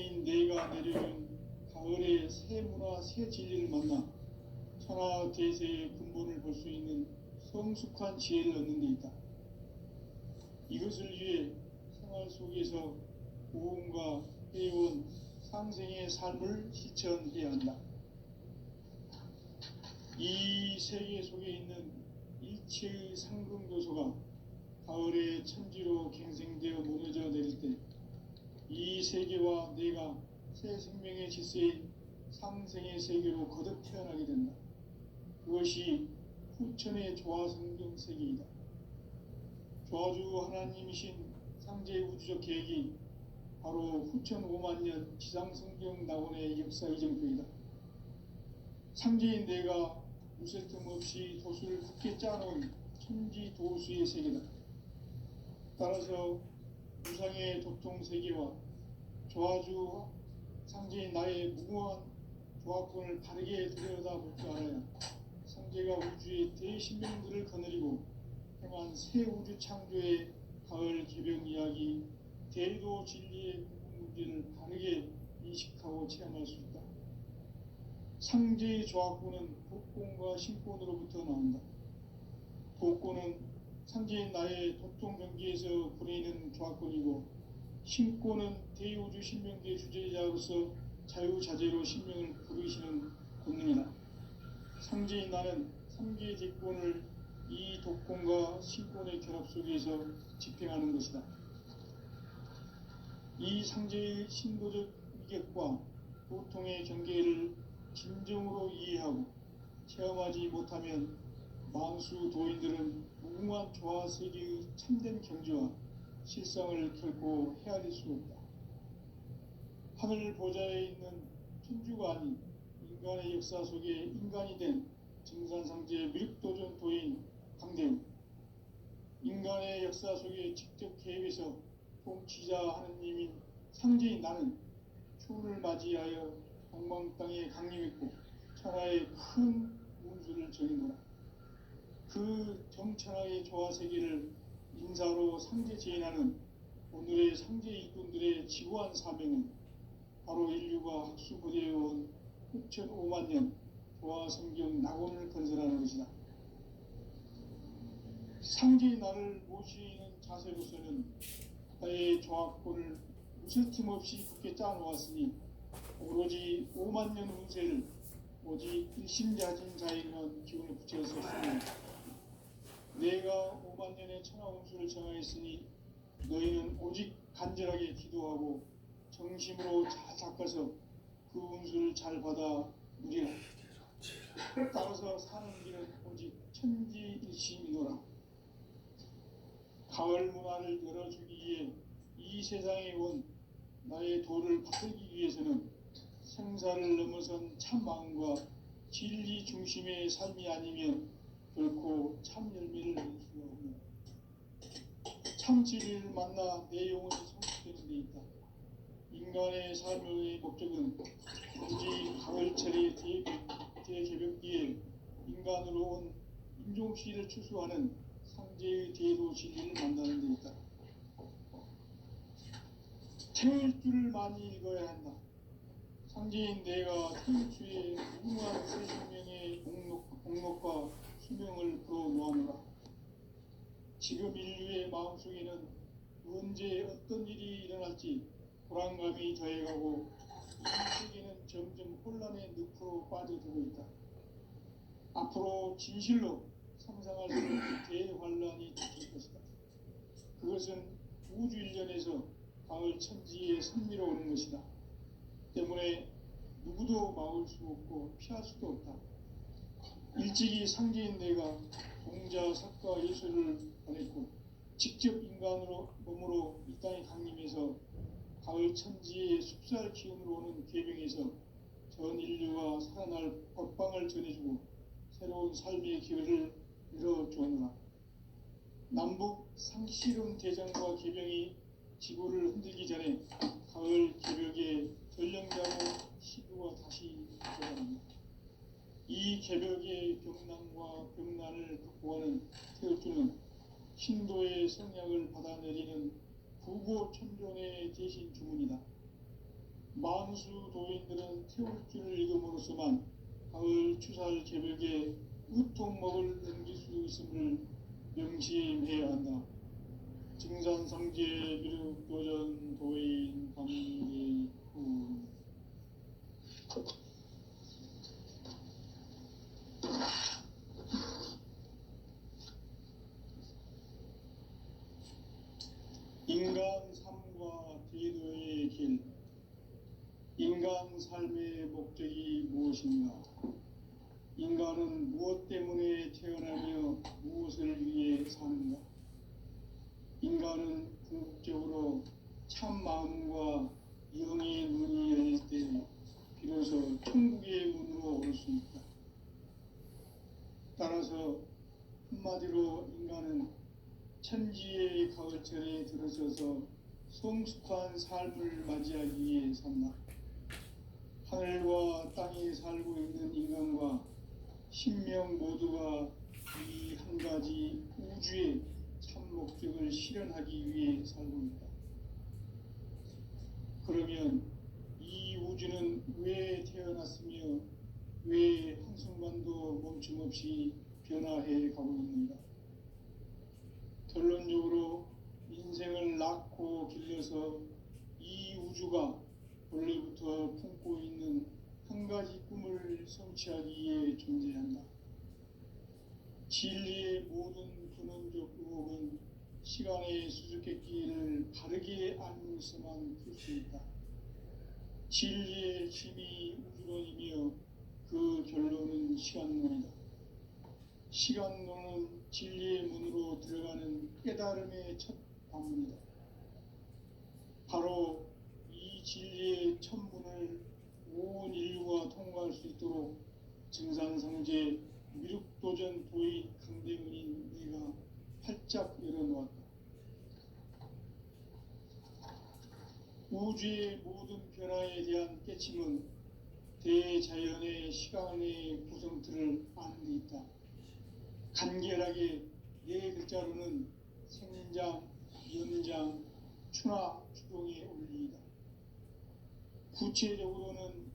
상제인 내가 내려준 가을의 새 문화 새 진리를 만나 천하 대세의 근본을 볼 수 있는 성숙한 지혜를 얻는 데 있다. 이것을 위해 생활 속에서 고음과 해온 상생의 삶을 실천해야 한다. 이 세계 속에 있는 일체의 상금교소가 가을의 천지로 갱생되어 무너져 내릴 때 이 세계와 내가 새 생명의 질서인 상생의 세계로 거듭 태어나게 된다. 그것이 후천의 조화성경 세계이다. 조화주 하나님이신 상제의 우주적 계획이 바로 후천 5만 년 지상성경 낙원의 역사 이정표이다. 상제인 내가 무쇠 틈 없이 도수를 굳게 짜놓은 천지 도수의 세계다. 따라서 우상의 도통 세계와 조화주 상제인 나의 무궁한 조화권을 바르게 들여다볼 줄 알아야 상제가 우주의 대신명들을 거느리고 행한 새 우주 창조의 가을 개병 이야기, 대도 진리의 문제를 바르게 인식하고 체험할 수 있다. 상제의 조화권은 복권과 신권으로부터 나온다. 복권은 상제인 나의 도통 경기에서 부리는 조화권이고, 신권은 대우주 신명계의 주제자로서 자유자재로 신명을 부르시는 권능이다. 상제인 나는 3개의 대권을 이 독권과 신권의 결합 속에서 집행하는 것이다. 이 상제의 신도적 위격과 도통의 경계를 진정으로 이해하고 체험하지 못하면 만수 도인들은 무궁한 조화세계의 참된 경지와 실상을 결코 헤아릴 수 없다. 하늘 보좌에 있는 천주가 아닌 인간의 역사 속에 인간이 된 증산상제의 미륵도전 도인 강대우, 인간의 역사 속에 직접 개입해서 통치자 하느님인 상제인 나는 추운을 맞이하여 동방 땅에 강림했고 천하의 큰 운수를 정해놓아 그 정천하의 조화세계를 인사로 상제 제인하는 오늘의 상제 일꾼들의 지구한 사명은 바로 인류가 학수부대해온 후천 5만 년 조화성경 낙원을 건설하는 것이다. 상제의 나를 모시는 자세로서는 나의 조화권을 무쇠틈 없이 굳게 짜놓았으니 오로지 5만 년 운세를 오직 일심자진 자에게만 기운을 붙였었으니 내가 5만 년의 천하 운수를 정하였으니 너희는 오직 간절하게 기도하고 정심으로 잘 닦아서 그 운수를 잘 받아 누리라. 따라서 사는 길은 오직 천지일심이노라. 가을 문화를 열어주기 위해 이 세상에 온 나의 도를 받들기 위해서는 생사를 넘어선 참 마음과 진리 중심의 삶이 아니면 결코 참 열매를 낼 수가 없는 참 진리를 만나 내 영혼이 성숙되는 데 있다. 인간의 삶의 목적은 굳이 가을철의 대개벽기에 인간으로 온 인종시를 추수하는 상제의 대도 진리를 만나는 데 있다. 태일주를 많이 읽어야 한다. 상제인 내가 태일주의 무궁한 새 생명의 목록과 수명을 풀어놓아노라. 지금 인류의 마음속에는 언제 어떤 일이 일어날지 불안감이 더해가고 이 세계는 점점 혼란의 늪으로 빠져들고 있다. 앞으로 진실로 상상할 수 없는 대환란이 닥칠 것이다. 그것은 우주 일련에서 가을 천지에 선미로우는 것이다. 때문에 누구도 막을 수 없고 피할 수도 없다. 일찍이 상제인 내가 공자, 석가, 예수를 보냈고 직접 인간으로 몸으로 이 땅에 강림해서 가을 천지의 숲살 기운으로 오는 계병에서 전 인류가 살아날 법방을 전해주고 새로운 삶의 기회를 열어주었노라. 남북 상실은 대장과 계병이 지구를 흔들기 전에 가을 개벽의 전령자로 시구가 다시 들어갑니다. 이 개벽의 병난과 병난을 극복하는 태극주는 신도의 성약을 받아내리는 부고천존의 대신 주문이다. 만수 도인들은 태울 줄을 읽음으로써만 가을 추살 개벽에 우통먹을 넘길 수 있음을 명심해야 한다. 증산상제 미륵도전 도인 강의후. 인간 삶과 제도의 길. 인간 삶의 목적이 무엇인가? 인간은 무엇 때문에 태어나며 무엇을 위해 사는가? 인간은 궁극적으로 참 마음과 영의 문이 열릴 때 비로소 천국의 문으로 오를 수 있다. 따라서 한마디로 인간은 천지의 가을철에 들어서서 성숙한 삶을 맞이하기 위해 산다. 하늘과 땅에 살고 있는 인간과 신명 모두가 이 한 가지 우주의 참 목적을 실현하기 위해 살고 있다. 그러면 이 우주는 왜 태어났으며 왜 한순간도 멈춤없이 변화해 가고 있는가? 결론적으로 인생을 낳고 길러서 이 우주가 원래부터 품고 있는 한 가지 꿈을 성취하기 위해 존재한다. 진리의 모든 근원적 의혹은 시간의 수수께끼를 바르게 알면서만 풀 수 있다. 진리의 힘이 우주론이며 그 결론은 시간론이다. 시간론은 진리의 문으로 들어가는 깨달음의 첫 관문이다. 바로 이 진리의 첫 문을 온 인류가 통과할 수 있도록 증산상제 미륵도전 도인 강대문인 내가 활짝 열어놓았다. 우주의 모든 변화에 대한 깨침은 대자연의 시간의 구성틀을 아는 데 있다. 간결하게 네 글자로는 생장, 연장, 추나 추동의 원리이다. 구체적으로는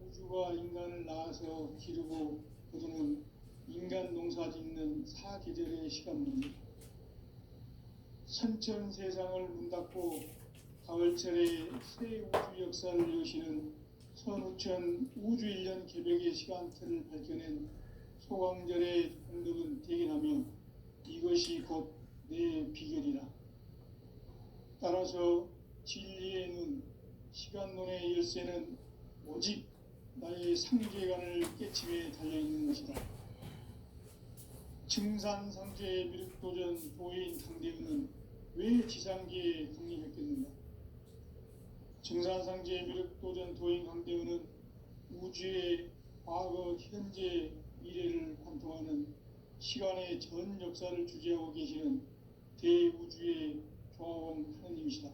우주가 인간을 낳아서 기르고 거두는 인간 농사 짓는 사계절의 시간문이다. 선천 세상을 문 닫고 가을철에 새 우주 역사를 여시는 선우천 우주 1년 개벽의 시간틀을 밝혀낸 소강절의 공덕은 대견하며 이것이 곧 내 비결이라. 따라서 진리의 눈, 시간론의 열쇠는 오직 나의 상계관을 깨침에 달려있는 것이다. 증산상제 미륵도전 도인 강대은은 왜 지상계에 강림했겠는가? 증산상제 미륵도전 도인 강대은은 우주의 과거, 현재, 미래를 관통하는 시간의 전 역사를 주재하고 계시는 대우주의 조화원 하느님이시다.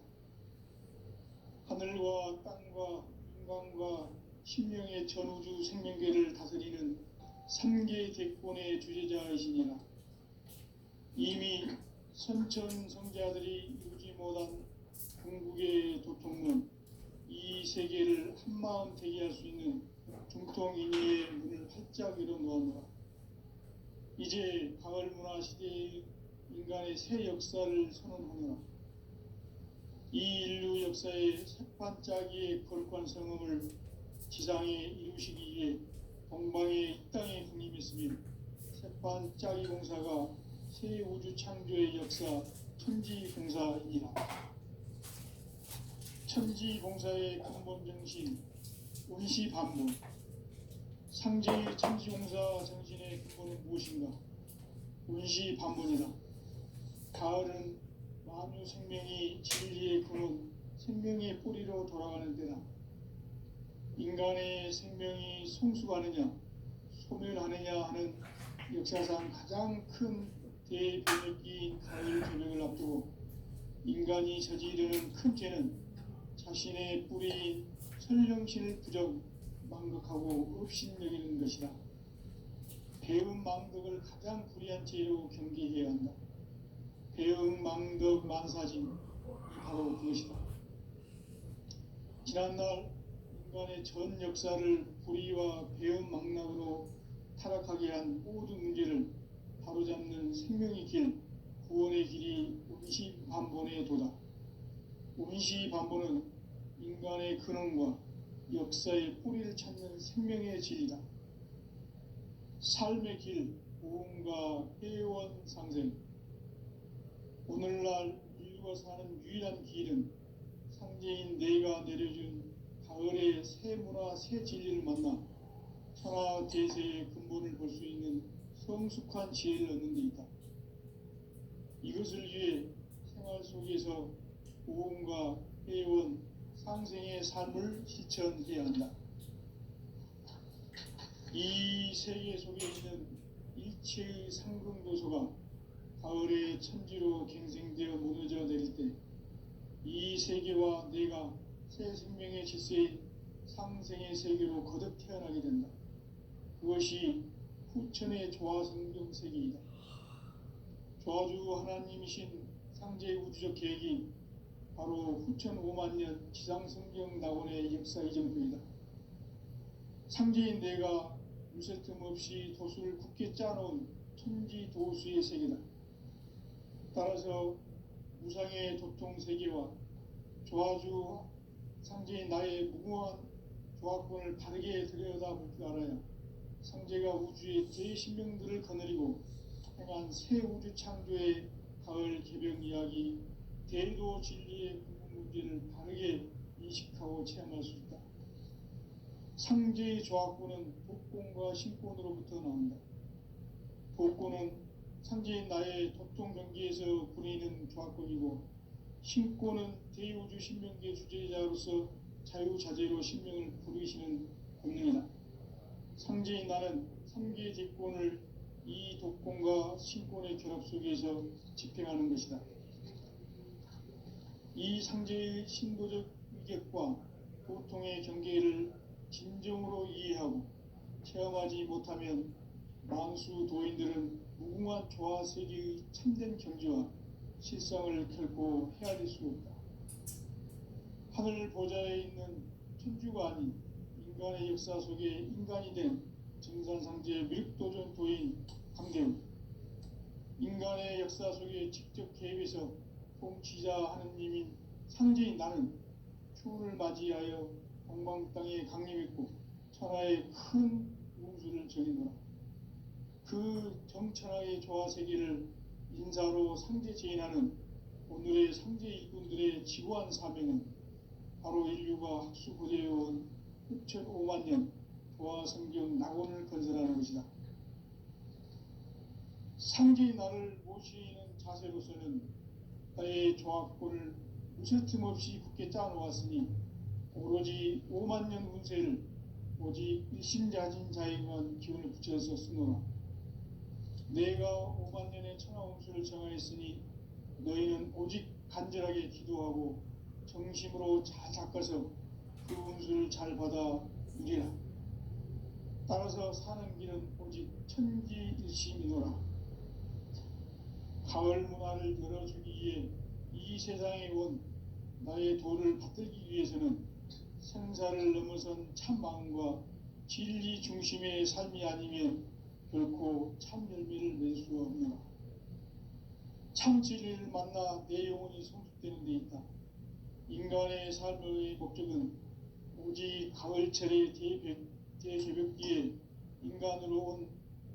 하늘과 땅과 인간과 신명의 전우주 생명계를 다스리는 3계 대권의 주제자이시니라. 이미 선천 성자들이 이루지 못한 궁극의 도통문, 이 세계를 한마음 되게 할 수 있는 중통인의의 문을 활짝 열어놓았노라. 이제 가을 문화 시대의 인간의 새 역사를 선언하노라. 이 인류 역사의 새반짝이의 거룩한 성음을 지상에 이루시기 위해 동방의 이 땅에 군림했으며 새반짝이 공사가 새 우주 창조의 역사 천지봉사이니라. 천지봉사의 근본 정신 운시반문. 상제의 천지봉사 정신의 근본은 무엇인가? 운시반문이다. 가을은 만유 생명이 진리의 근원, 생명의 뿌리로 돌아가는 때다. 인간의 생명이 성숙하느냐, 소멸하느냐 하는 역사상 가장 큰 대변혁기인 가을 개벽을 앞두고 인간이 저지르는 큰 죄는 자신의 뿌리인 설령신을 부정, 망극하고 업신여기는 것이다. 배음 망덕을 가장 불의한 죄로 경계해야 한다. 배음 망덕 만사진, 바로 그것이다. 지난날 인간의 전 역사를 불의와 배은망락으로 타락하게 한 모든 문제를 바로잡는 생명의 길, 구원의 길이 운시반본에 도다. 운시반본은 인간의 근원과 역사의 뿌리를 찾는 생명의 진리다. 삶의 길, 보험과 회원 상생. 오늘날 인류가 사는 유일한 길은 상제인 내가 내려준 가을의 새 문화, 새 진리를 만나 천하 대세의 근본을 볼 수 있는 성숙한 지혜를 얻는 데 있다. 이것을 위해 생활 속에서 보험과 회원, 상생의 삶을 실천해야 한다. 이 세계 속에 있는 일체의 상승도소가 가을의 천지로 갱생되어 무너져 내릴 때 이 세계와 내가 새 생명의 질서인 상생의 세계로 거듭 태어나게 된다. 그것이 후천의 조화성경 세계이다. 조화주 하나님이신 상제 우주적 계획이 바로 후천 5만 년 지상성경 낙원의 역사 이정표이다. 상제인 내가 물새 틈 없이 도수를 굳게 짜놓은 천지 도수의 세계다. 따라서 무상의 도통 세계와 조화주 상제인 나의 무궁한 조화권을 바르게 들여다볼 줄 알아야 상제가 우주의 제10명들을 거느리고 행한 새 우주 창조의 가을 개병 이야기, 대도 진리의 궁극 문제를 바르게 인식하고 체험할 수 있다. 상제의 조화권은 복권과 신권으로부터 나온다. 복권은 상제인 나의 도통 경계에서 부리는 조화권이고, 신권은 대우주 신명계 주제자로서 자유자재로 신명을 부르시는 권능이다. 상제인 나는 3개의 제권을 이 독권과 신권의 결합 속에서 집행하는 것이다. 이 상제의 신도적 위격과 보통의 경계를 진정으로 이해하고 체험하지 못하면 만수 도인들은 무궁한 조화 세계의 참된 경지와 실상을 결코 헤아릴 수 없다. 하늘 보좌에 있는 천주가 아닌 인간의 역사 속에 인간이 된 정산상제 밀도전 도인 강대우, 인간의 역사 속에 직접 개입해서 통치자 하느님인 상제인 나는 추운을 맞이하여 동방 땅에 강림했고 천하의 큰 운수를 정해놓아 그 정천하의 조화 세계를 인사로 상제 제인하는 오늘의 상제 일꾼들의 지구한 사명은 바로 인류가 학수고대해온 6,5만 년 조화 성경 낙원을 건설하는 것이다. 상제의 나를 모시는 자세로서는 나의 조화권을 무쇠틈 없이 굳게 짜놓았으니 오로지 5만 년 운세를 오직 일심자진 자에게만 기운을 붙여서 쓰노라. 내가 5만 년의 천하 운수를 정하였으니 너희는 오직 간절하게 기도하고 정심으로 잘 닦아서 그 운수를 잘 받아 누리라. 따라서 사는 길은 오직 천지일심이노라. 가을 문화를 열어주기 위해 이 세상에 온 나의 도를 받들기 위해서는 생사를 넘어선 참 마음과 진리 중심의 삶이 아니면 결코 참 열매를 맺을 수 없노라. 참 진리를 만나 내 영혼이 성숙되는 데 있다. 인간의 삶의 목적은 오직 가을철의 대개벽기에 인간으로 온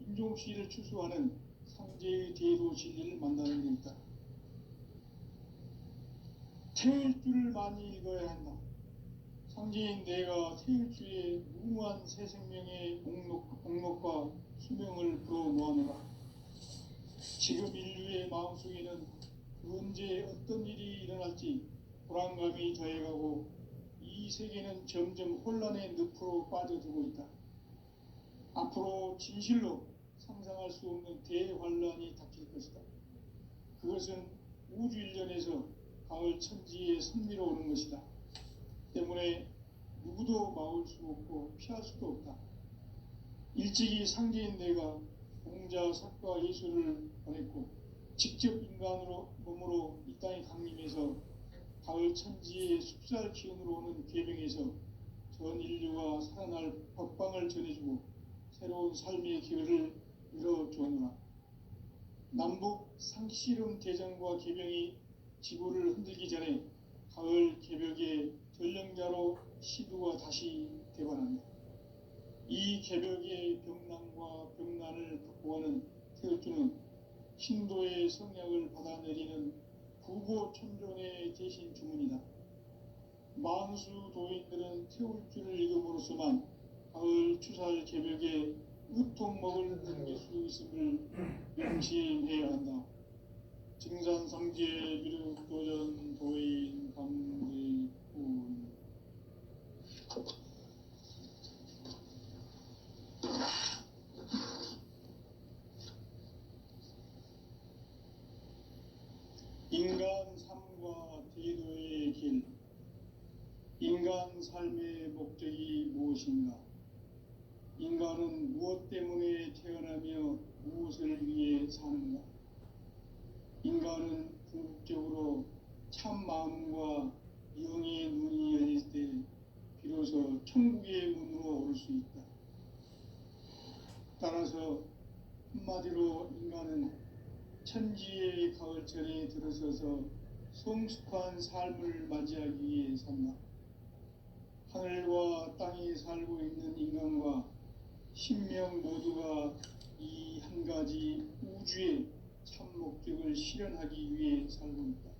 인종시를 추수하는 상제의 대도 진리를 만나는 데 있다. 태일주를 많이 읽어야 한다. 상제인 내가 태일주의 무궁한 새 생명의 목록과 수명을 불어모아노라. 지금 인류의 마음속에는 언제 어떤 일이 일어날지 불안감이 더해가고 이 세계는 점점 혼란의 늪으로 빠져들고 있다. 앞으로 진실로 상상할 수 없는 대환란이 닥칠 것이다. 그것은 우주 일련에서 가을 천지의 섭리로 오는 것이다. 때문에 누구도 막을 수 없고 피할 수도 없다. 일찍이 상제인 내가 공자, 석가, 예수를 보냈고 직접 인간으로 몸으로 이 땅에 강림해서 가을 천지의 숲살 기운으로 오는 계병에서 전 인류가 살아날 법방을 전해주고 새로운 삶의 기회를 열어주었노라. 남북 상씨름 대전과 개병이 지구를 흔들기 전에 가을 개벽의 전령자로 시두가 다시 되관한다. 이 개벽의 병난과 병난을 극복하는 태극주는 신도의 성약을 받아내리는 부고천존의 대신 주문이다. 만수 도인들은 태울주를 읽음으로써만 가을 추살 개벽에 으통먹을 남길 수 있음을 명심해야 한다. 증산상제 미륵도전 도인 강대군. 인간 삶과 대도의 길. 인간 삶의 목적이 무엇인가? 인간은 무엇 때문에 태어나며 무엇을 위해 사는가? 인간은 궁극적으로 참 마음과 영의 눈이 열릴 때 비로소 천국의 문으로 올 수 있다. 따라서 한마디로 인간은 천지의 가을철에 들어서서 성숙한 삶을 맞이하기 위해 산다. 하늘과 땅에 살고 있는 인간과 신명 모두가 이 한 가지 우주의 참 목적을 실현하기 위해 살고 있다.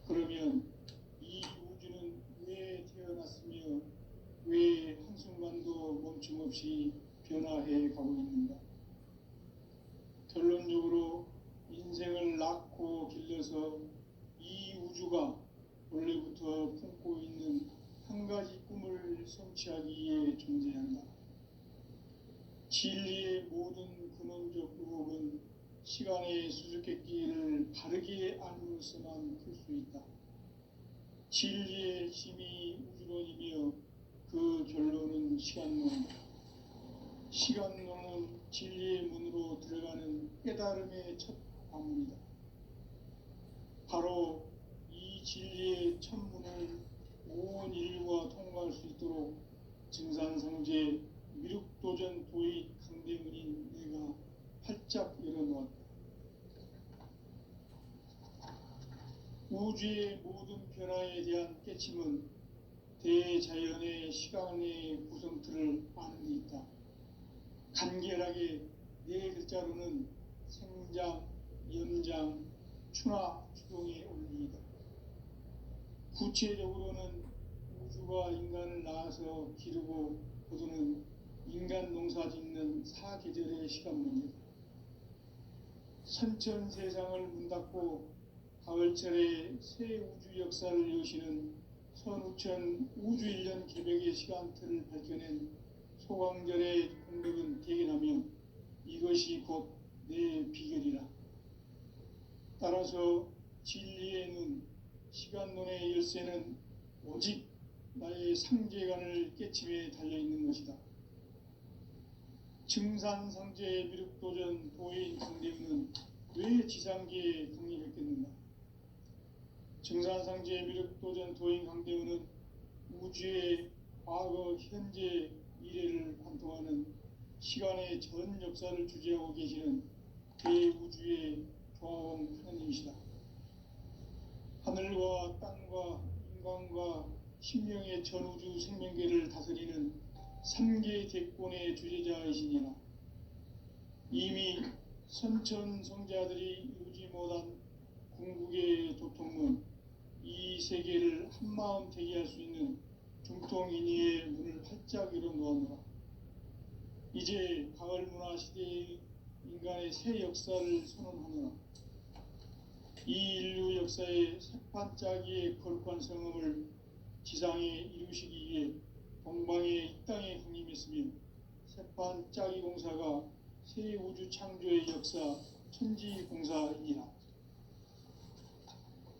그러면 이 우주는 왜 태어났으며 왜 한순간도 멈춤없이 변화해 가고 있는가? 결론적으로 인생을 낳고 길러서 이 우주가 원래부터 품고 있는 한 가지 꿈을 성취하기 위해 존재한다. 진리의 모든 근원적 의혹은 시간의 수수께끼를 바르게 알므로서만 풀 수 있다. 진리의 핵심이 우주론이며 그 결론은 시간론이다. 시간론은 진리의 문으로 들어가는 깨달음의 첫 방문이다. 바로 이 진리의 천문을 온 인류가 통과할 수 있도록 증산상제 미륵도전 도의 강대문인 내가 활짝 열어놓았다. 우주의 모든 변화에 대한 깨침은 대자연의 시간의 구성틀을 아는 데 있다. 간결하게 네 글자로는 생장, 연장, 추나 추동의 원리이다. 구체적으로는 우주가 인간을 낳아서 기르고 거두는 인간 농사 짓는 사계절의 시간문이다. 선천 세상을 문 닫고 가을철에 새 우주 역사를 여시는 선우천 우주 1년 개벽의 시간틀을 밝혀낸 소광절의 공덕은 대견하며 이것이 곧 내 비결이라. 따라서 진리의 눈, 시간론의 열쇠는 오직 나의 상제관을 깨침에 달려있는 것이다. 증산상제 미륵도전 도인 강대우는 왜 지상계에 강림했겠는가? 증산상제 미륵도전 도인 강대우는 우주의 과거, 현재, 미래를 관통하는 시간의 전 역사를 주재하고 계시는 대우주의 조화원 하나님이시다. 하늘과 땅과 인간과 신명의 전우주 생명계를 다스리는 3계 대권의 주재자이시니라. 이미 선천성자들이 이루지 못한 궁극의 도통문, 이 세계를 한마음 되게 할 수 있는 중통인의의 문을 활짝 열어놓았노라. 이제 가을 문화 시대의 인간의 새 역사를 선언하노라. 이 인류 역사의 새판짜기의 거룩한 성음을 지상에 이루시기 위해 동방의 이 땅에 강림했으며 새판짜기 공사가 새 우주 창조의 역사 천지봉사이니라.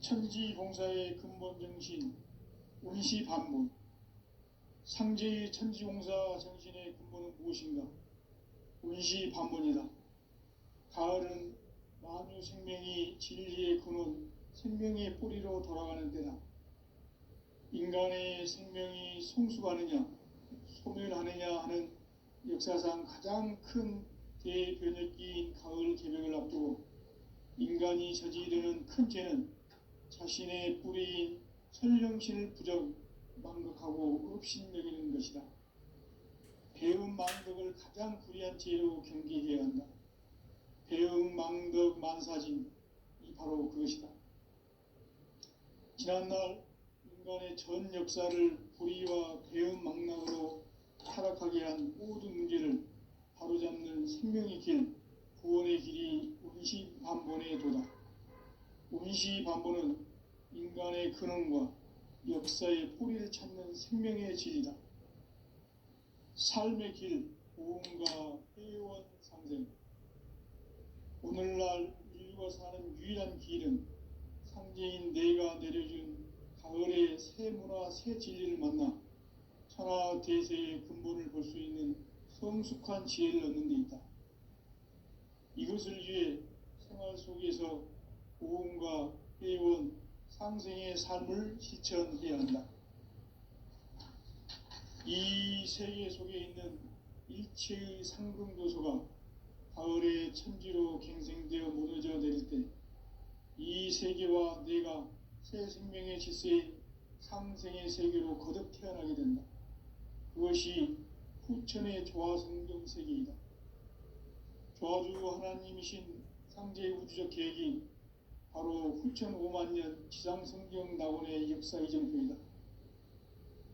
천지봉사의 근본 정신 운시반문. 상제의 천지봉사 정신의 근본은 무엇인가? 운시반문이다. 가을은 만유 생명이 진리의 근원, 생명의 뿌리로 돌아가는 때다. 인간의 생명이 성숙하느냐 소멸하느냐 하는 역사상 가장 큰 대변혁기인 가을 개벽을 앞두고 인간이 저지르는 큰 죄는 자신의 뿌리인 설령신을 부정 망각하고 업신여기는 것이다. 배은망덕을 가장 불의한 죄로 경계해야 한다. 배은망덕 만사진이 바로 그것이다. 지난날 인간의 전 역사를 불의와 배은망락으로 타락하게 한 모든 문제를 바로잡는 생명의 길, 구원의 길이 운시반본의 도다. 운시반본은 인간의 근원과 역사의 뿌리를 찾는 생명의 진리다. 삶의 길, 보험과 회원 상생. 오늘날 인류가 사는 유일한 길은 상제인 내가 내려준 가을의 새 문화, 새 진리를 만나 천하 대세의 근본을 볼 수 있는 성숙한 지혜를 얻는 데 있다. 이것을 위해 생활 속에서 보험과 회원, 상생의 삶을 실천해야 한다. 이 세계 속에 있는 일체의 상금도소가 가을의 천지로 갱생되어 무너져 내릴 때 이 세계와 내가 새 생명의 질서의 상생의 세계로 거듭 태어나게 된다. 그것이 후천의 조화성경 세계이다. 조화주 하나님이신 상제의 우주적 계획이 바로 후천 5만년 지상성경 낙원의 역사 이정표이다.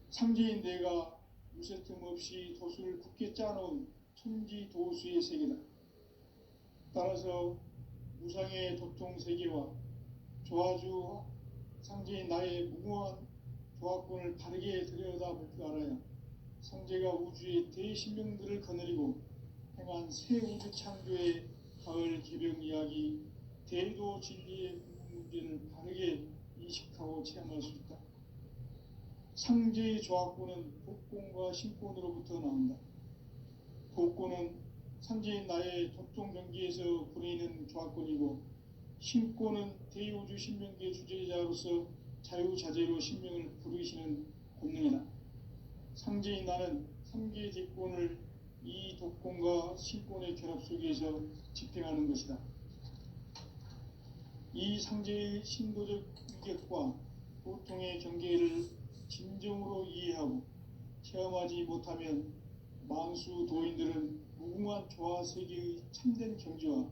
상제인 내가 무쇠 틈 없이 도수를 굳게 짜놓은 천지 도수의 세계다. 따라서 무상의 도통 세계와 조화주 상제인 나의 무궁한 조화권을 바르게 들여다볼 줄 알아야 상제가 우주의 대신명들을 거느리고 행한 새 우주 창조의 가을 개벽 이야기, 대도 진리의 문제를 바르게 인식하고 체험할 수 있다. 상제의 조화권은 복권과 신권으로부터 나온다. 복권은 상제인 나의 도통 경기에서 부리는 조화권이고, 신권은 대우주 신명기의 주제자로서 자유자재로 신명을 부르시는 권능이다. 상제인 나는 삼계의 대권을 이 독권과 신권의 결합 속에서 집행하는 것이다. 이 상제의 신도적 위격과 보통의 경계를 진정으로 이해하고 체험하지 못하면 만수 도인들은 무궁한 조화 세계의 참된 경지와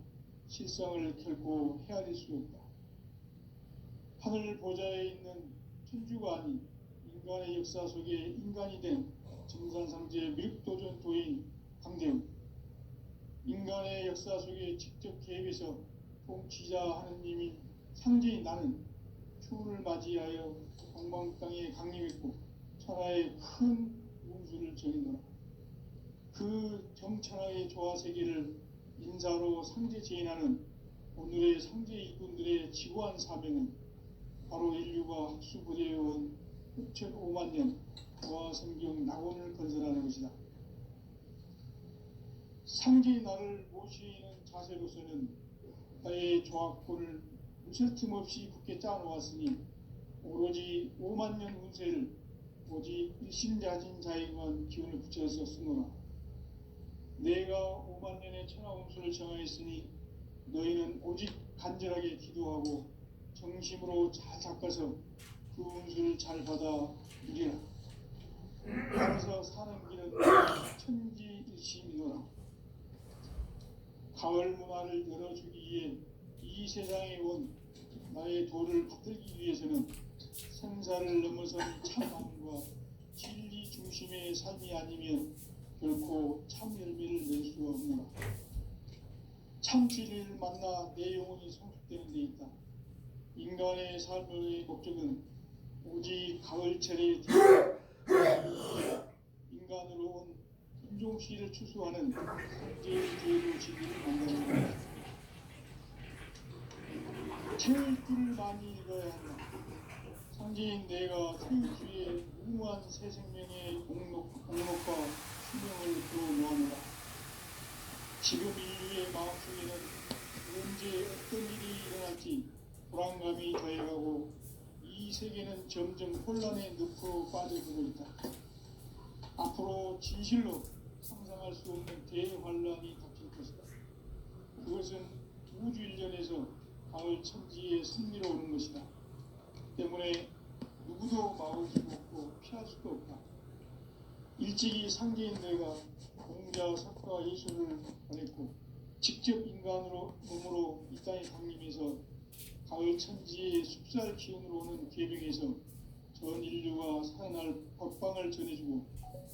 실상을 결코 헤아릴 수 없다. 하늘 보좌에 있는 천주가 아닌 인간의 역사 속에 인간이 된 정산상제 미륵도전 도인 강대웅, 인간의 역사 속에 직접 개입해서 통치자 하느님인 상제인 나는 추운을 맞이하여 동방 땅에 강림했고 천하의 큰 운수를 정했노라. 그 정천하의 조화 세계를 인사로 상제 제인하는 오늘의 상제 일꾼들의 지구한 사명은 바로 인류가 학수부대해온 6,500년 조화성경 낙원을 건설하는 것이다. 상제의 나를 모시는 자세로서는 나의 조화권을 무쇠 틈 없이 굳게 짜놓았으니 오로지 5만년 운세를 오직 일심자진 자에게만 기운을 붙여서 쓰노라. 내가 5만년의 천하 운수를 정하였으니 너희는 오직 간절하게 기도하고 정심으로 잘 닦아서 그 운수를 잘 받아 누리라. 따라서 사는 길은 천지일심이노라. 가을 문화를 열어주기 위해 이 세상에 온 나의 도를 받들기 위해서는 생사를 넘어선 참마음과 진리 중심의 삶이 아니면 결코 참 열매를 낼 수 없노라. 참 진리를 만나 내 영혼이 성숙되는 데 있다. 인간의 삶의 목적은 오직 가을철에 인간으로 온 인종시를 추수하는 상제의 제도 진리를 만나는 것이다. 책을 많이 읽어야 한다. 상제인 내가 태유주의 무궁한 새 생명의 공록과 수명을 끌어모아노라. 지금 인류의 마음속에는 언제 어떤 일이 일어날지 불안감이 더해가고 이 이 세계는 점점 혼란의 늪으로 빠져들고 있다. 앞으로 진실로 상상할 수 없는 대환란이 닥칠 것이다. 그것은 우주 일전에서 가을 천지의 승리로 오는 것이다. 때문에 누구도 막을 수 없고 피할 수도 없다. 일찍이 상계인 내가 공자, 석가, 예수를 보냈고 직접 인간으로 몸으로 이 땅에 강림해서 가을 천지의 숲살 기운으로 오는 계명에서 전 인류가 살아날 법방을 전해주고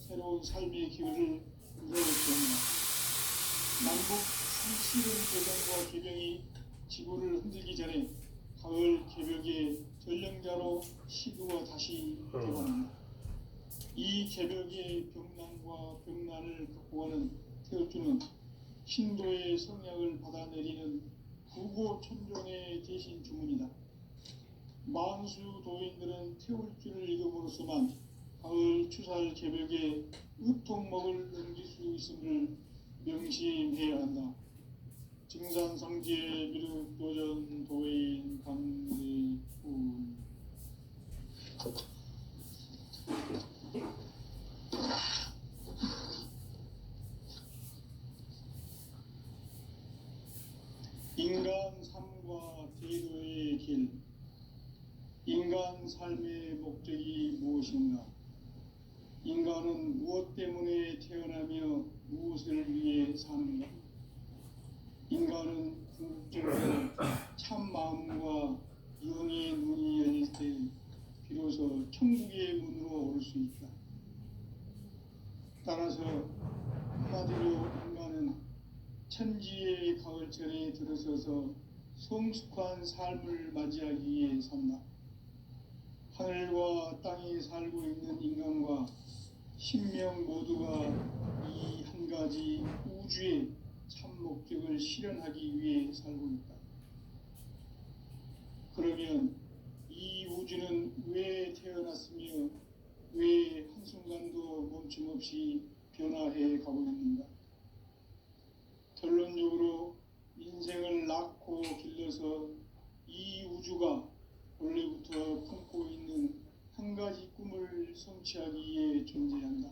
새로운 삶의 기회를 누려줬습니다. 남북 상실은 개정과 개병이 지구를 흔들기 전에 가을 개벽의 전령자로 시구가 다시 되어갑니다. 이 개벽의 병난과 병난을 극복하는 태울주는 신도의 성약을 받아내리는 구고천존의 대신 주문이다. 만수 도인들은 태울주를 읽음으로써만 가을 추살 개벽의 으통목을 넘길 수 있음을 명심해야 한다. 증산상제 미륵도전 도인 강대군. 인간 삶과 대도의 길. 인간 삶의 목적이 무엇인가? 인간은 무엇 때문에 태어나며 무엇을 위해 사는가? 인간은 궁극적으로 참 마음과 영의 문이 열릴 때 비로소 천국의 문으로 오를 수 있다. 따라서 한마디로 인간은 천지의 가을철에 들어서서 성숙한 삶을 맞이하기 위해 산다. 하늘과 땅에 살고 있는 인간과 신명 모두가 이 한 가지 우주의 참 목적을 실현하기 위해 살고 있다. 그러면 이 우주는 왜 태어났으며 왜 한순간도 멈춤없이 변화해 가고 있는가? 결론적으로 인생을 낳고 길러서 이 우주가 원래부터 품고 있는 한 가지 꿈을 성취하기 위해 존재한다.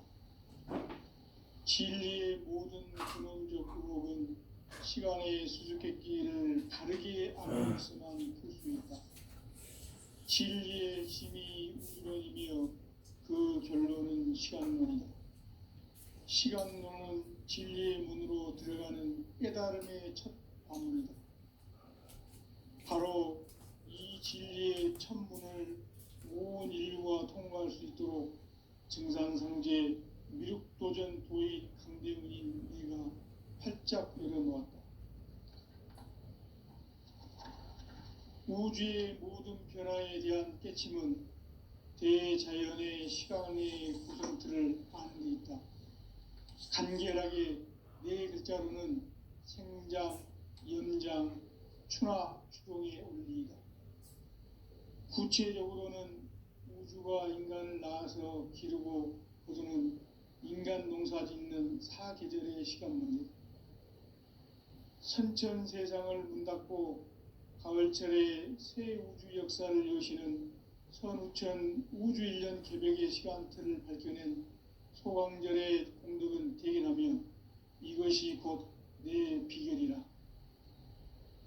진리의 모든 근원적 의혹은 시간의 수수께끼를 다르게 알아내서만 풀 수 있다. 진리의 힘이 우주론이며 그 결론은 시간론이다. 시간론은 진리의 문으로 들어가는 깨달음의 첫 방문이다. 바로 이 진리의 첫 문을 온 인류가 통과할 수 있도록 증산상제 미륵도전 도의 강대문인 내가 활짝 열어놓았다. 우주의 모든 변화에 대한 깨침은 대자연의 시간의 구성틀을 아는 데 있다. 간결하게 네 글자로는 생장, 연장, 추나 추동의 원리이다. 구체적으로는 우주가 인간을 낳아서 기르고 거두는 인간 농사 짓는 사계절의 시간문이다. 선천세상을 문닫고 가을철에 새 우주 역사를 여시는 선우천 우주일년 개벽의 시간틀을 밝혀낸 소강절의 공덕은 대견하며 이것이 곧 내 비결이라.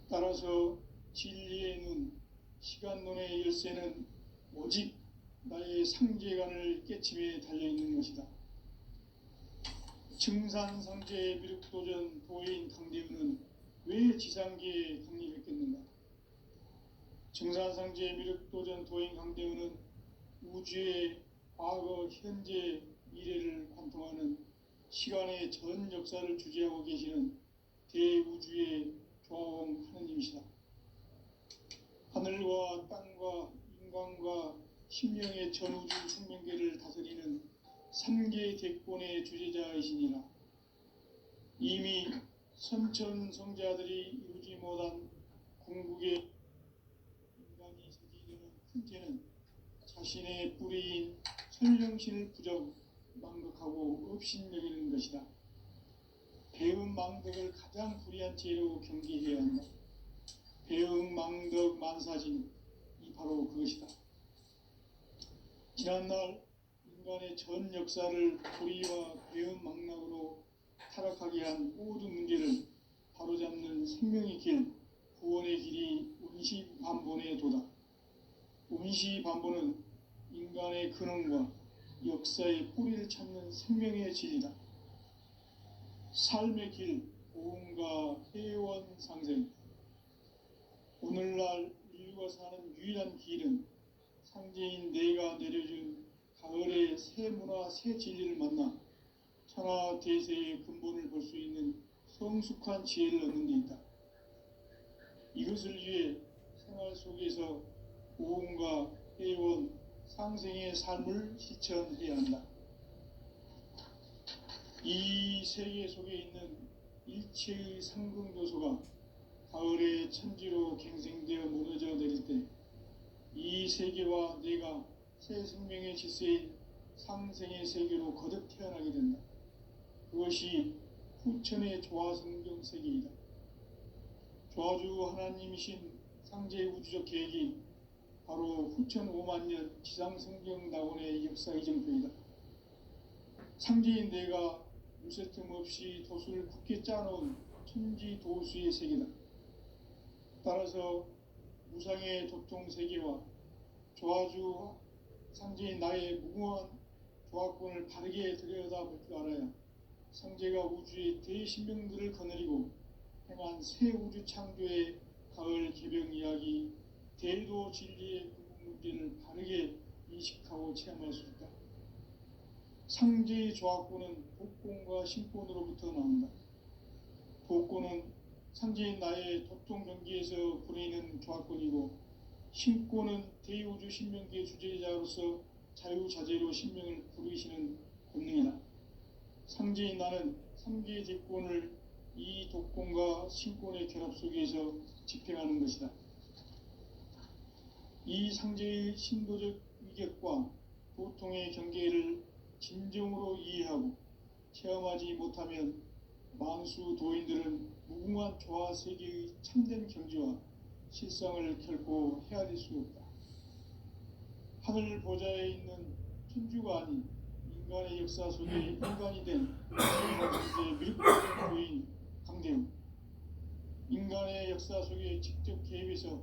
따라서 진리의 눈, 시간론의 열쇠는 오직 나의 상계관을 깨침에 달려있는 것이다. 증산상제 미륵도전 도인 강대우는 왜 지상계에 강림했겠는가? 증산상제 미륵도전 도인 강대우는 우주의 과거, 현재, 미래를 관통하는 시간의 전 역사를 주재하고 계시는 대우주의 조화원 하느님이시다. 하늘과 땅과 인간과 심령의 전우주 생명계를 다스리는 삼계 대권의 주제자이시니라. 이미 선천성자들이 이루지 못한 궁극의 인간이 세계되는 큰 죄는 자신의 뿌리인 설령신을 부정, 망극하고 업신여기는 것이다. 배은망덕을 가장 불의한 죄로 경계해야 한다. 배은망덕 만사진, 이 바로 그것이다. 지난날 인간의 전 역사를 불의와 배은망락으로 타락하게 한 모든 문제를 바로잡는 생명의 길, 구원의 길이 운시반본의 도다. 운시반본은 인간의 근원과 역사의 뿌리를 찾는 생명의 진리다. 삶의 길, 보험과 회원 상생. 오늘날 인류가 사는 유일한 길은 상제인 내가 내려준 가을의 새 문화, 새 진리를 만나 천하 대세의 근본을 볼 수 있는 성숙한 지혜를 얻는 데 있다. 이것을 위해 생활 속에서 보험과 회원, 상생의 삶을 실천해야 한다. 이 세계 속에 있는 일체의 상승도소가 가을의 천지로 갱생되어 무너져 내릴 때 이 세계와 내가 새 생명의 질서인 상생의 세계로 거듭 태어나게 된다. 그것이 후천의 조화성경 세계이다. 조화주 하나님이신 상제의 우주적 계획이 바로 후천 5만 년 지상성경 낙원의 역사 이정표이다. 상제인 내가 무쇠 틈 없이 도수를 굳게 짜놓은 천지 도수의 세계다. 따라서 무상의 도통 세계와 조화주 상제인 나의 무궁한 조화권을 바르게 들여다볼 줄 알아야 상제가 우주의 대신명들을 거느리고 행한 새 우주 창조의 가을 개병 이야기, 대도 진리의 근본 문제를 바르게 인식하고 체험할 수 있다. 상제의 조화권은 복권과 신권으로부터 나온다. 복권은 상제인 나의 도통 경계에서 부리는 조화권이고, 신권은 대우주 신명기의 주제자로서 자유자재로 신명을 부르시는 권능이다. 상제인 나는 3개의 제권을 이 독권과 신권의 결합 속에서 집행하는 것이다. 이 상제의 신도적 위격과 보통의 경계를 진정으로 이해하고 체험하지 못하면 만수 도인들은 무궁한 조화 세계의 참된 경지와 실상을 결코 헤아릴 수 없다. 하늘 보좌에 있는 천주가 아닌 인간의 역사 속에 인간이 된 천재 밀국의 부인 강대우. 인간의 역사 속에 직접 개입해서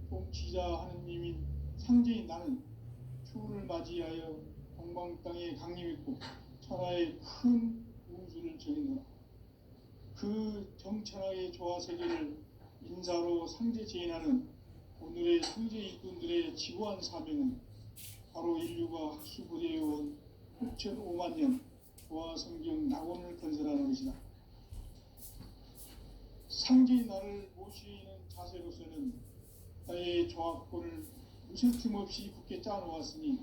통치자 하느님인 상제인 나는 추후를 맞이하여 동방 땅에 강림했고 천하의 큰 운수를 정했노라. 그 정천하의 조화 세계를 인사로 상제 제인하는 오늘의 상제 일꾼들의 지구한 사명은 바로 인류가 학수부대해온 6,5만 년 조화 성경 낙원을 건설하는 것이다. 상제인 나를 모시는 자세로서는 나의 조화권을 무슨 틈 없이 굳게 짜놓았으니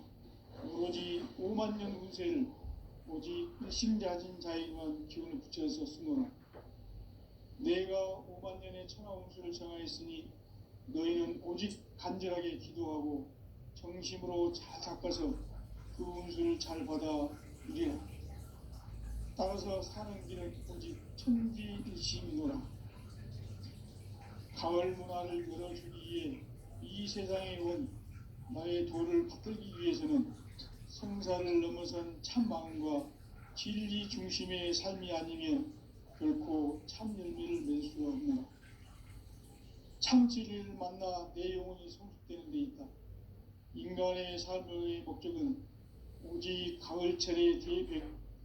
오로지 5만 년 운세를 오직 일심자진 자에게만 기운을 붙여서 쓰노라. 내가 5만 년의 천하 운수를 정하였으니 너희는 오직 간절하게 기도하고 정심으로 잘 닦아서 그 운수를 잘 받아 누리라. 따라서 사는 길은 오직 천지일심이노라. 가을 문화를 열어주기 위해 이 세상에 온 나의 도를 받들기 위해서는 생사를 넘어선 참 마음과 진리 중심의 삶이 아니면 결코 참 열매를 맺을 수가 없노라. 참 진리를 만나 내 영혼이 성숙되는 데 있다. 인간의 삶의 목적은 오직 가을철의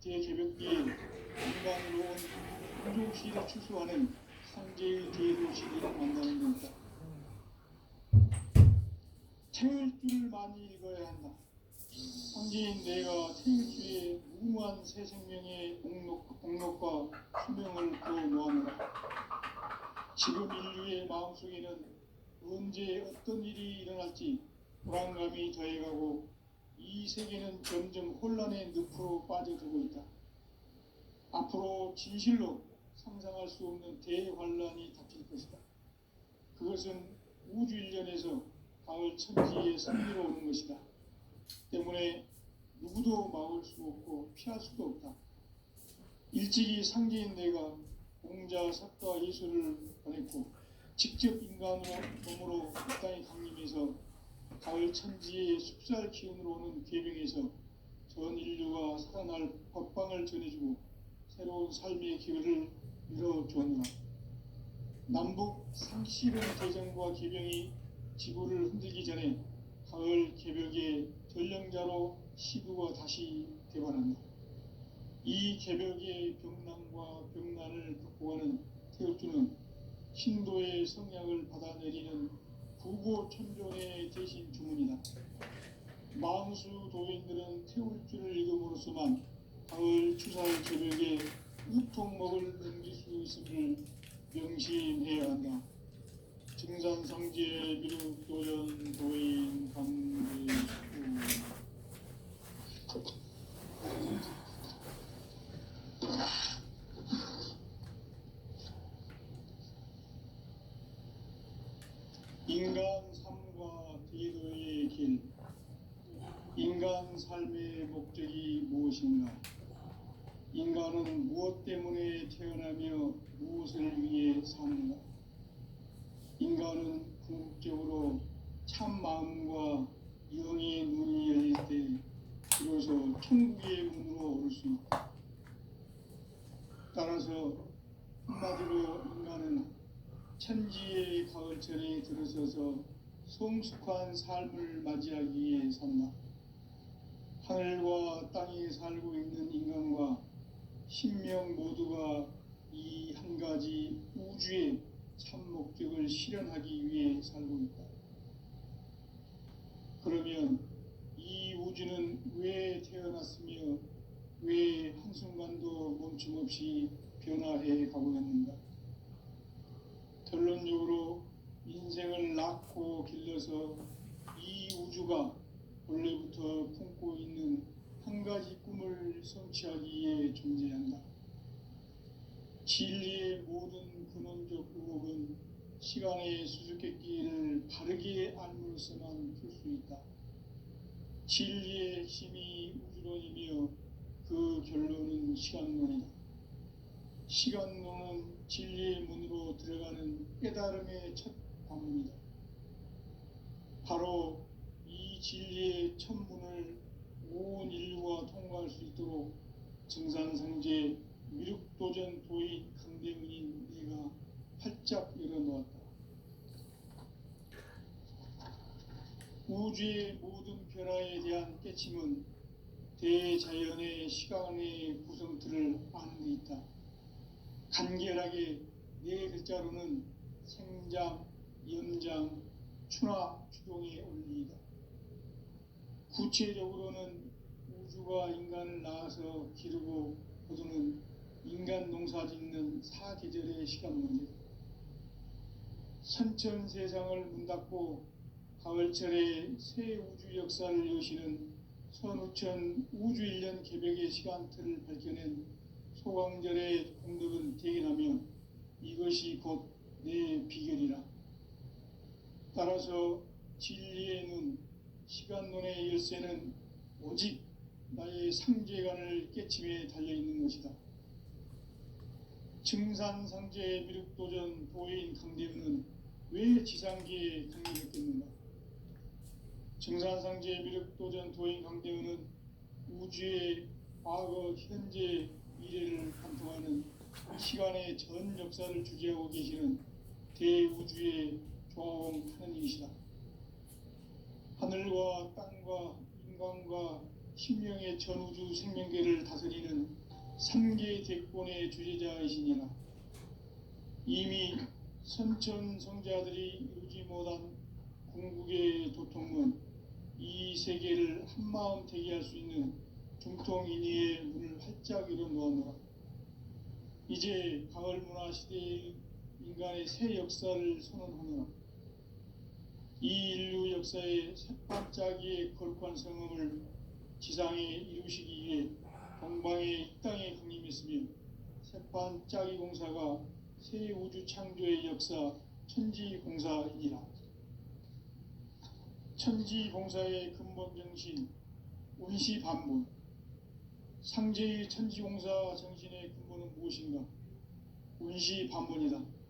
대개벽기에 인간으로 온 인조시를 추수하는 상제의 대도시를 만나는 데 있다. 태일주를 많이 읽어야 한다. 상제인 내가 태일주의 무궁한 새 생명의 목록과 수명을 부어 놓아노라. 지금 인류의 마음속에는 언제 어떤 일이 일어날지 불안감이 더해가고 이 세계는 점점 혼란의 늪으로 빠져들고 있다. 앞으로 진실로 상상할 수 없는 대환란이 닥칠 것이다. 그것은 우주 일련에서 가을 천지의 승리로 오는 것이다. 때문에 누구도 막을 수 없고 피할 수도 없다. 일찍이 상제인 내가 공자, 석가, 예수를 보냈고 직접 인간으로 몸으로 이 땅에 강림해서 가을 천지의 숲살 기운으로 오는 괴병에서 전 인류가 살아날 법방을 전해주고 새로운 삶의 기회를 열어주었노라. 남북 상시군 대전과 개병이 지구를 흔들기 전에 가을 개벽의 전령자로 시구가 다시 되관한다. 이 개벽의 병난과 병난을 극복하는 태울주는 신도의 성약을 받아내리는 구고천존의 대신 주문이다. 망수 도인들은 태울주를 읽음으로써만 가을 추살 개벽의 우통목을 넘길 수 있음을 명심해야 한다. 증산상제 미륵도전 도인 강대수 인간 삶과 대도의 길. 인간 삶의 목적이 무엇인가? 인간은 무엇 때문에 태어나며 무엇을 위해 사는가? 인간은 궁극적으로 참 마음과 영의 눈이 열릴 때 비로소 천국의 문으로 오를 수 있다. 따라서 한마디로 인간은 천지의 가을철에 들어서서 성숙한 삶을 맞이하기 위해 산다. 하늘과 땅에 살고 있는 인간과 신명 모두가 이 한 가지 우주의 참 목적을 실현하기 위해 살고 있다. 그러면 이 우주는 왜 태어났으며 왜 한순간도 멈춤없이 변화해 가고 있는가? 결론적으로 인생을 낳고 길러서 이 우주가 원래부터 품고 있는 한 가지 꿈을 성취하기 위해 존재한다. 진리의 모든 근원적 의혹은 시간의 수수께끼를 바르게 알므로서만 풀 수 있다. 진리의 핵심이 우주론이며 그 결론은 시간론이다. 시간론은 진리의 문으로 들어가는 깨달음의 첫 관문이다. 바로 이 진리의 첫 문을 온 인류가 통과할 수 있도록 증산상제 미륵도전 도인 강대문인 내가 활짝 열어놓았다. 우주의 모든 변화에 대한 깨침은 대자연의 시간의 구성틀을 아는 데 있다. 간결하게 네 글자로는 생장, 연장, 추나 추동의 원리이다. 구체적으로는 우주가 인간을 낳아서 기르고 거두는 인간 농사 짓는 사계절의 시간 문제다. 선천 세상을 문닫고 가을철에 새 우주 역사를 여시는 선우천 우주 1년 개벽의 시간틀을 밝혀낸 소강절의 공덕은 대견하며 이것이 곧 내 비결이라. 따라서 진리의 눈, 시간론의 열쇠는 오직 나의 상제관을 깨침에 달려있는 것이다. 증산상제 미륵도전 도인 강대문은 왜 지상계에 강림했겠는가? 증산상제 미륵도전 도인 강대문은 우주의 과거, 현재, 미래를 관통하는 시간의 전 역사를 주재하고 계시는 대우주의 조화원 하느님이시다. 하늘과 땅과 인간과 신명의 전우주 생명계를 다스리는 3개 대권의 주제자이시니라. 이미 선천성자들이 이루지 못한 궁극의 도통문, 이 세계를 한마음 되게 할 수 있는 중통인의의 문을 활짝 열어놓았노라. 이제 가을 문화 시대의 인간의 새 역사를 선언하노라. 이 인류 역사의 새반짝이의 거룩한 성음을 지상에 이루시기 위해 동방의 이 땅에 강림했으며 새반짝이 공사가 새 우주 창조의 역사 천지공사이니라. 천지공사의 근본 정신 운시반문. 상제의 천지공사 정신의 근본은 무엇인가? 운시반문이다.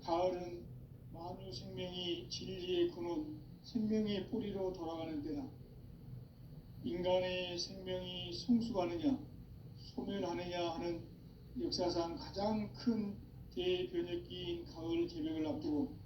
가을은 만유 생명이 진리의 근원 생명의 뿌리로 돌아가는 때다. 인간의 생명이 성숙하느냐 소멸하느냐 하는 역사상 가장 큰 대변혁기인 가을 개벽을 앞두고